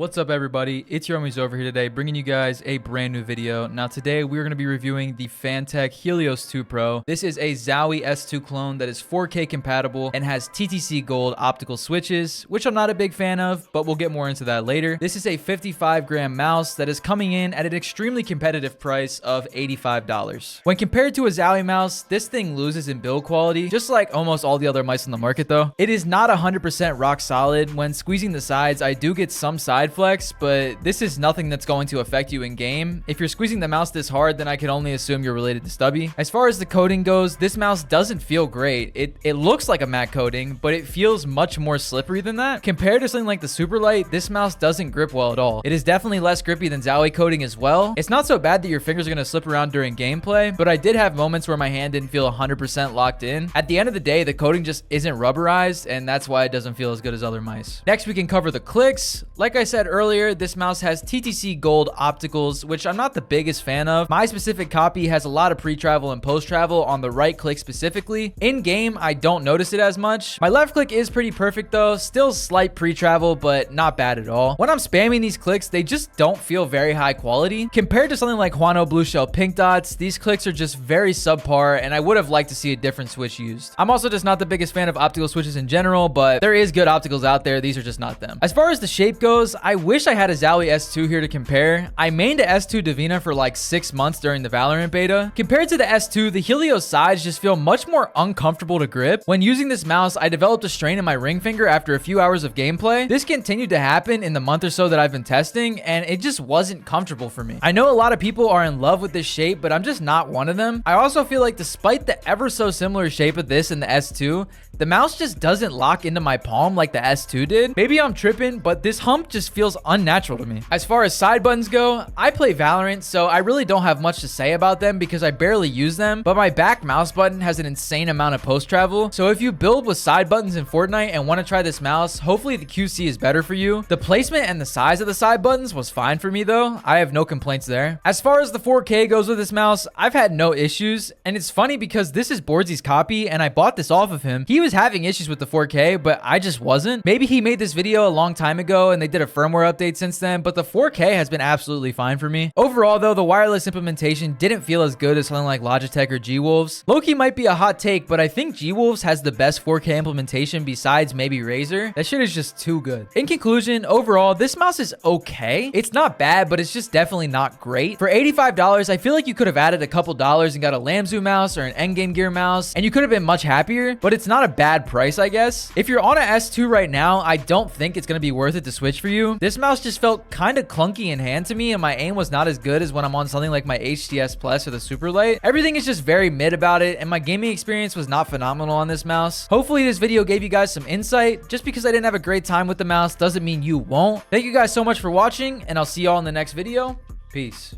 What's up everybody, it's your homies over here today bringing you guys a brand new video. Now today we're going to be reviewing the Fantech Helios II Pro. This is a Zowie S2 clone that is 4K compatible and has TTC gold optical switches, which I'm not a big fan of, but we'll get more into that later. This is a 55-gram mouse that is coming in at an extremely competitive price of $85. When compared to a Zowie mouse, this thing loses in build quality, just like almost all the other mice on the market though. It is not 100% rock solid. When squeezing the sides, I do get some side flex, but this is nothing that's going to affect you in game. If you're squeezing the mouse this hard, then I can only assume you're related to Stubby. As far as the coating goes, this mouse doesn't feel great. It looks like a matte coating, but it feels much more slippery than that. Compared to something like the Superlight, this mouse doesn't grip well at all. It is definitely less grippy than Zowie coating as well. It's not so bad that your fingers are going to slip around during gameplay, but I did have moments where my hand didn't feel 100% locked in. At the end of the day, the coating just isn't rubberized, and that's why it doesn't feel as good as other mice. Next, we can cover the clicks. Like I said earlier, this mouse has TTC gold opticals, which I'm not the biggest fan of. My specific copy has a lot of pre-travel and post-travel on the right click specifically. In game, I don't notice it as much. My left click is pretty perfect though, still slight pre-travel, but not bad at all. When I'm spamming these clicks, they just don't feel very high quality. Compared to something like Huano Blue Shell Pink Dots, these clicks are just very subpar, and I would have liked to see a different switch used. I'm also just not the biggest fan of optical switches in general, but there is good opticals out there. These are just not them. As far as the shape goes, I wish I had a Zowie S2 here to compare. I mained a S2 Divina for like 6 months during the Valorant beta. Compared to the S2, the Helios sides just feel much more uncomfortable to grip. When using this mouse, I developed a strain in my ring finger after a few hours of gameplay. This continued to happen in the month or so that I've been testing, and it just wasn't comfortable for me. I know a lot of people are in love with this shape, but I'm just not one of them. I also feel like despite the ever so similar shape of this and the S2, the mouse just doesn't lock into my palm like the S2 did. Maybe I'm tripping, but this hump just feels unnatural to me. As far as side buttons go, I play Valorant, so I really don't have much to say about them because I barely use them, but my back mouse button has an insane amount of post travel. So if you build with side buttons in Fortnite and want to try this mouse, hopefully the QC is better for you. The placement and the size of the side buttons was fine for me though. I have no complaints there. As far as the 4K goes with this mouse, I've had no issues, and it's funny because this is Boardzy's copy and I bought this off of him. He was having issues with the 4K, but I just wasn't. Maybe he made this video a long time ago and they did a firmware update since then, but the 4K has been absolutely fine for me. Overall though, the wireless implementation didn't feel as good as something like Logitech or G-Wolves. Low-key might be a hot take, but I think G-Wolves has the best 4K implementation besides maybe Razer. That shit is just too good. In conclusion, overall, this mouse is okay. It's not bad, but it's just definitely not great. For $85, I feel like you could have added a couple dollars and got a Lamzu mouse or an endgame gear mouse, and you could have been much happier, but it's not a bad price, I guess. If you're on a S2 right now, I don't think it's going to be worth it to switch for you. This mouse just felt kind of clunky in hand to me, and my aim was not as good as when I'm on something like my HTS Plus or the Superlight. Everything is just very mid about it, and my gaming experience was not phenomenal on this mouse. Hopefully this video gave you guys some insight. Just because I didn't have a great time with the mouse doesn't mean you won't. Thank you guys so much for watching, and I'll see y'all in the next video. Peace.